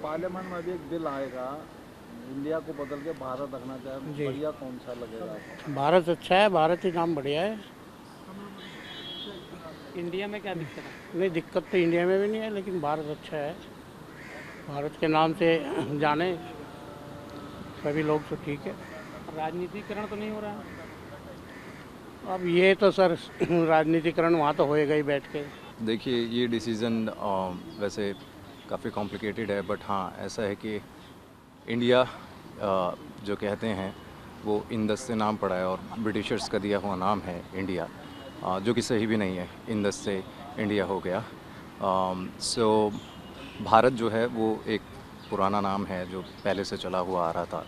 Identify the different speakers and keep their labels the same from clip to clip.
Speaker 1: Parliament में अभी एक बिल आएगा, इंडिया को बदल के भारत रखना चाहिए,
Speaker 2: जी।
Speaker 1: बढ़िया कौन सा लगेगा आपको?
Speaker 2: भारत अच्छा है, भारत ही नाम बढ़िया है।
Speaker 3: इंडिया में क्या दिक्कत है?
Speaker 2: नहीं, दिक्कत तो इंडिया में भी नहीं है, लेकिन भारत अच्छा है। भारत के नाम से जाने सभी लोग, तो ठीक है।
Speaker 3: राजनीतिकरण तो नहीं हो रहा है?
Speaker 2: अब ये तो सर राजनीतिकरण वहाँ तो होएगा ही बैठ के।
Speaker 4: देखिए, ये डिसीज़न वैसे काफ़ी कॉम्प्लिकेटेड है, बट हाँ ऐसा है कि इंडिया जो कहते हैं वो इंडस से नाम पड़ा है और ब्रिटिशर्स का दिया हुआ नाम है इंडिया, जो कि सही भी नहीं है। इंडस से इंडिया हो गया। सो भारत जो है वो एक पुराना नाम है जो पहले से चला हुआ आ रहा था,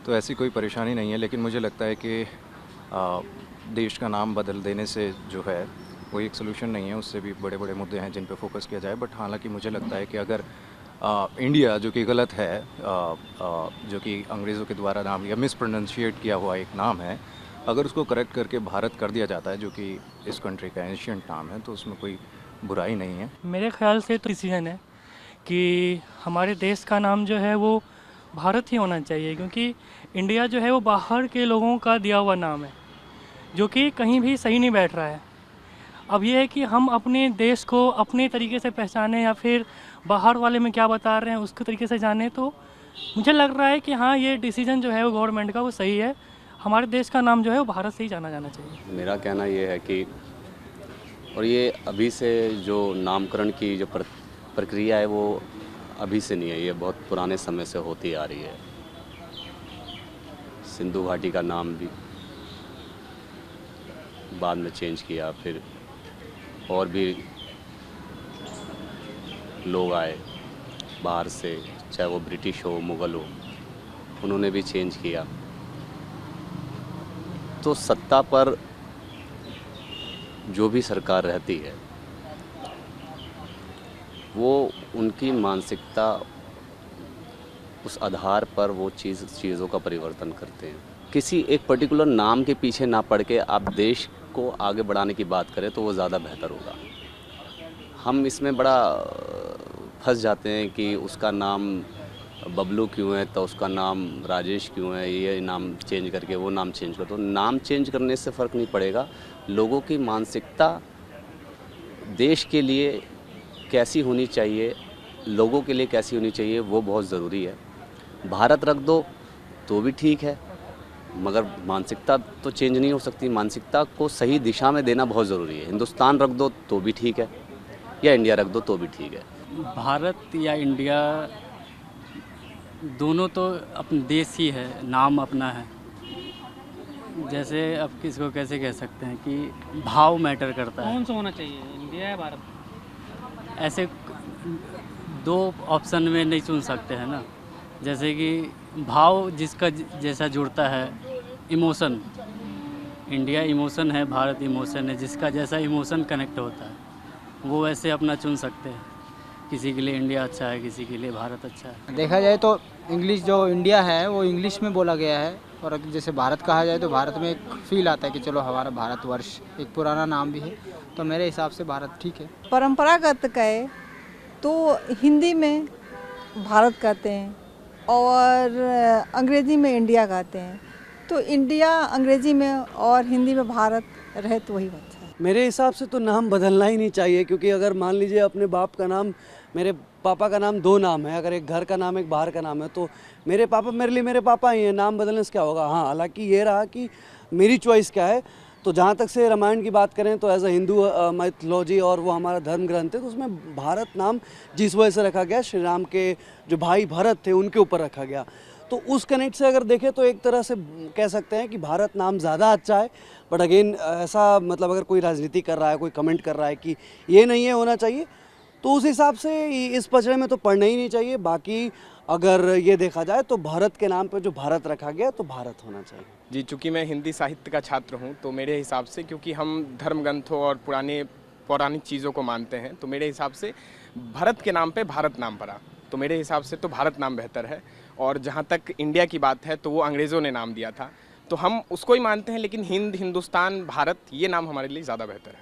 Speaker 4: तो ऐसी कोई परेशानी नहीं है। लेकिन मुझे लगता है कि देश का नाम बदल देने से जो है वो एक सोल्यूशन नहीं है, उससे भी बड़े बड़े मुद्दे हैं जिन पे फोकस किया जाए। बट हालांकि मुझे लगता है कि अगर इंडिया जो कि गलत है, जो कि अंग्रेज़ों के द्वारा नाम या मिस प्रोनाउंशिएट किया हुआ एक नाम है, अगर उसको करेक्ट करके भारत कर दिया जाता है, जो कि इस कंट्री का एंशिएंट नाम है, तो उसमें कोई बुराई नहीं है।
Speaker 5: मेरे ख्याल से तो डिसीजन है कि हमारे देश का नाम जो है वो भारत ही होना चाहिए, क्योंकि इंडिया जो है वो बाहर के लोगों का दिया हुआ नाम है, जो कि कहीं भी सही नहीं बैठ रहा है। अब ये है कि हम अपने देश को अपने तरीके से पहचाने या फिर बाहर वाले में क्या बता रहे हैं उसके तरीके से जाने, तो मुझे लग रहा है कि हाँ, ये डिसीजन जो है वो गवर्नमेंट का वो सही है। हमारे देश का नाम जो है वो भारत से ही जाना जाना चाहिए।
Speaker 6: मेरा कहना ये है कि और ये अभी से जो नामकरण की जो प्रक्रिया है वो अभी से नहीं है, ये बहुत पुराने समय से होती आ रही है। सिंधु घाटी का नाम भी बाद में चेंज किया, फिर और भी लोग आए बाहर से, चाहे वो ब्रिटिश हो, मुग़ल हो, उन्होंने भी चेंज किया। तो सत्ता पर जो भी सरकार रहती है वो उनकी मानसिकता उस आधार पर वो चीज़ों का परिवर्तन करते हैं। किसी एक पर्टिकुलर नाम के पीछे ना पड़ के आप देश को आगे बढ़ाने की बात करें तो वो ज़्यादा बेहतर होगा। हम इसमें बड़ा फंस जाते हैं कि उसका नाम बबलू क्यों है तो उसका नाम राजेश क्यों है, ये नाम चेंज करके वो नाम चेंज कर दो। नाम चेंज करने से फ़र्क नहीं पड़ेगा, लोगों की मानसिकता देश के लिए कैसी होनी चाहिए, लोगों के लिए कैसी होनी चाहिए, वो बहुत ज़रूरी है। भारत रख दो तो भी ठीक है, मगर मानसिकता तो चेंज नहीं हो सकती। मानसिकता को सही दिशा में देना बहुत ज़रूरी है। हिंदुस्तान रख दो तो भी ठीक है, या इंडिया रख दो तो भी ठीक है।
Speaker 3: भारत या इंडिया दोनों तो अपने देश ही है, नाम अपना है। जैसे अब किसको कैसे कह सकते हैं कि भाव मैटर करता है।
Speaker 5: कौन सा होना चाहिए, इंडिया या भारत?
Speaker 3: ऐसे दो ऑप्शन में नहीं चुन सकते हैं ना। जैसे कि भाव जिसका जैसा जुड़ता है, इमोशन, इंडिया इमोशन है, भारत इमोशन है। जिसका जैसा इमोशन कनेक्ट होता है वो वैसे अपना चुन सकते हैं। किसी के लिए इंडिया अच्छा है, किसी के लिए भारत अच्छा है।
Speaker 7: देखा जाए तो इंग्लिश जो इंडिया है वो इंग्लिश में बोला गया है, और जैसे भारत कहा जाए तो भारत में एक फील आता है कि चलो हमारा भारतवर्ष एक पुराना नाम भी है, तो मेरे हिसाब से भारत ठीक है।
Speaker 8: परंपरागत कहे तो हिंदी में भारत कहते हैं और अंग्रेज़ी में इंडिया कहते हैं, तो इंडिया अंग्रेज़ी में और हिंदी में भारत रहे तो वही अच्छा है।
Speaker 9: मेरे हिसाब से तो नाम बदलना ही नहीं चाहिए, क्योंकि अगर मान लीजिए अपने बाप का नाम, मेरे पापा का नाम दो नाम है, अगर एक घर का नाम एक बाहर का नाम है, तो मेरे पापा मेरे लिए मेरे पापा ही हैं, नाम बदलने से क्या होगा। हाँ, हालांकि ये रहा कि मेरी चॉइस क्या है। तो जहाँ तक से रामायण की बात करें तो एज अ हिंदू माइथोलॉजी और वो हमारा धर्म ग्रंथ है, तो उसमें भारत नाम जिस वजह से रखा गया, श्री राम के जो भाई भरत थे उनके ऊपर रखा गया। तो उस कनेक्ट से अगर देखें तो एक तरह से कह सकते हैं कि भारत नाम ज़्यादा अच्छा है। बट अगेन ऐसा मतलब अगर कोई राजनीति कर रहा है, कोई कमेंट कर रहा है कि ये नहीं है होना चाहिए, तो उस हिसाब से इस पचड़े में तो पढ़ना ही नहीं चाहिए। बाकी अगर ये देखा जाए तो भारत के नाम पे जो भारत रखा गया तो भारत होना चाहिए।
Speaker 10: जी, चूँकि मैं हिंदी साहित्य का छात्र हूँ तो मेरे हिसाब से, क्योंकि हम धर्म ग्रंथों और पौराणिक चीज़ों को मानते हैं, तो मेरे हिसाब से भारत के नाम पे भारत नाम पड़ा, तो मेरे हिसाब से तो भारत नाम बेहतर है। और जहाँ तक इंडिया की बात है तो वो अंग्रेज़ों ने नाम दिया था, तो हम उसको ही मानते हैं, लेकिन हिंद, हिंदुस्तान, भारत, ये नाम हमारे लिए ज़्यादा बेहतर है।